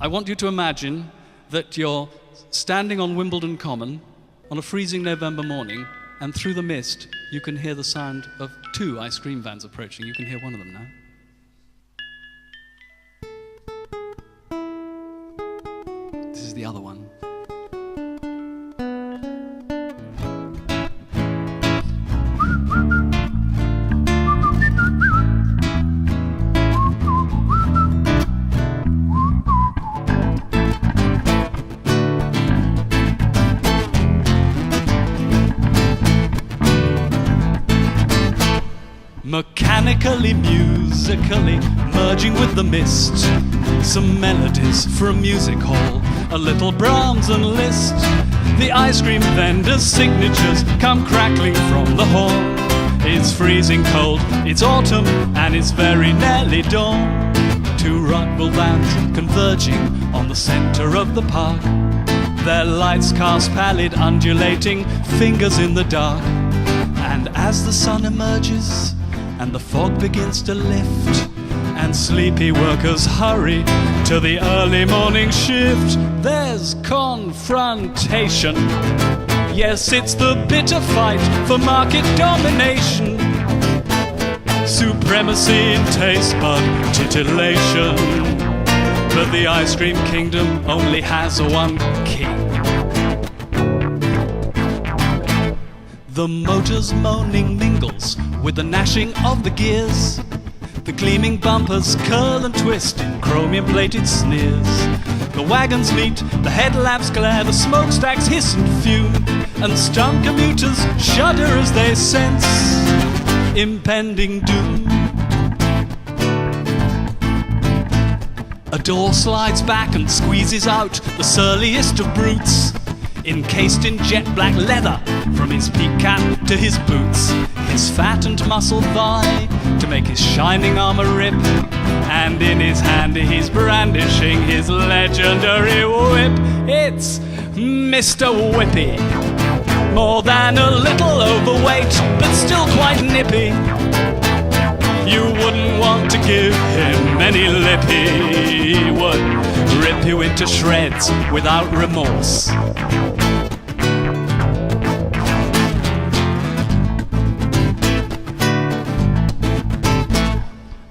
I want you to imagine that you're standing on Wimbledon Common on a freezing November morning, and through the mist you can hear the sound of two ice cream vans approaching. You can hear one of them now. This is the other one. Mechanically, musically, merging with the mist, some melodies for a music hall, a little Brahms and Liszt. The ice cream vendor's signatures come crackling from the horn. It's freezing cold, it's autumn, and it's very nearly dawn. Two rival vans converging on the center of the park. Their lights cast pallid, undulating fingers in the dark. And as the sun emerges and the fog begins to lift, and sleepy workers hurry to the early morning shift, there's confrontation. Yes, it's the bitter fight for market domination, supremacy in taste bud titillation. But the ice cream kingdom only has one king. The motor's moaning mingles with the gnashing of the gears. The gleaming bumpers curl and twist in chromium-plated sneers. The wagons meet, the headlamps glare, the smokestacks hiss and fume, and stunned commuters shudder as they sense impending doom. A door slides back and squeezes out the surliest of brutes, encased in jet black leather from his peak cap to his boots. His fat and muscle vie to make his shining armor rip, and in his hand he's brandishing his legendary whip. It's Mr. Whippy, more than a little overweight, but still quite nippy. You wouldn't want to give him any lip. He would rip you into shreds without remorse.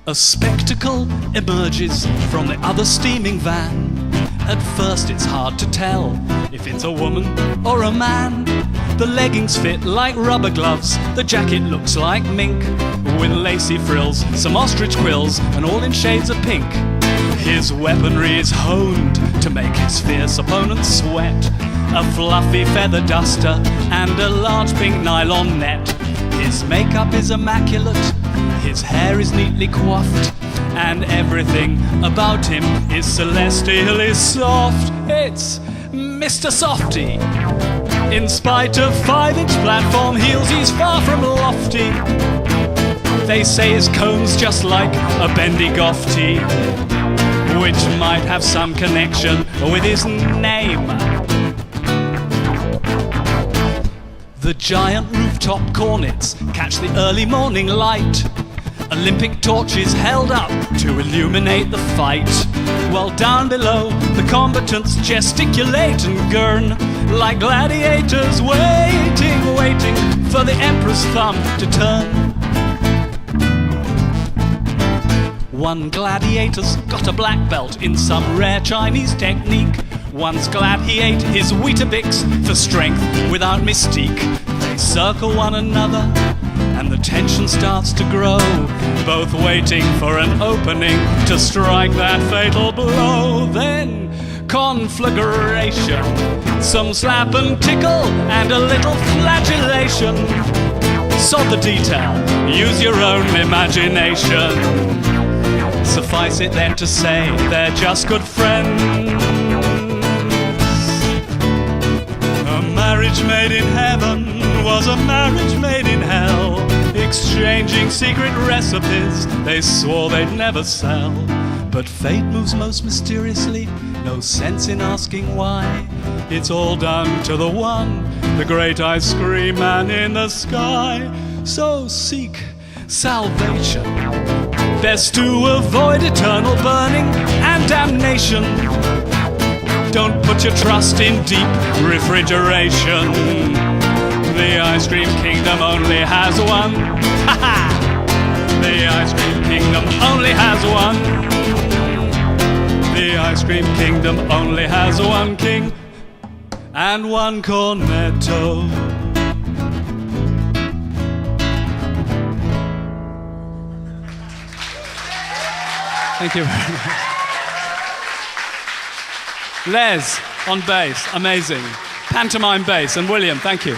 A spectacle emerges from the other steaming van. At first it's hard to tell if it's a woman or a man. The leggings fit like rubber gloves, the jacket looks like mink, with lacy frills, some ostrich quills, and all in shades of pink. His weaponry is honed to make his fierce opponents sweat. A fluffy feather duster and a large pink nylon net. His makeup is immaculate, his hair is neatly coiffed, and everything about him is celestially soft. It's Mr. Softy. In spite of 5-inch platform heels, he's far from lofty. They say his comb's just like a bendy gofty, which might have some connection with his name. The giant rooftop cornets catch the early morning light. Olympic torches held up to illuminate the fight, while down below the combatants gesticulate and gurn like gladiators waiting for the emperor's thumb to turn. One gladiator's got a black belt in some rare Chinese technique. One's glad he ate his Weetabix for strength without mystique. They circle one another and the tension starts to grow, both waiting for an opening to strike that fatal blow. Then conflagration, some slap and tickle, and a little flagellation. Sod the detail, use your own imagination. Suffice it then to say they're just good friends. A marriage made in heaven was a marriage made in hell, exchanging secret recipes they swore they'd never sell. But fate moves most mysteriously, no sense in asking why. It's all down to the one, the great ice cream man in the sky. So seek salvation, best to avoid eternal burning and damnation. Don't put your trust in deep refrigeration. The ice cream kingdom only has one. Ha ha! The ice cream kingdom only has one. The ice cream kingdom only has one king and one cornetto. Thank you very much. Les on bass, amazing. Pantomime bass, and William, thank you.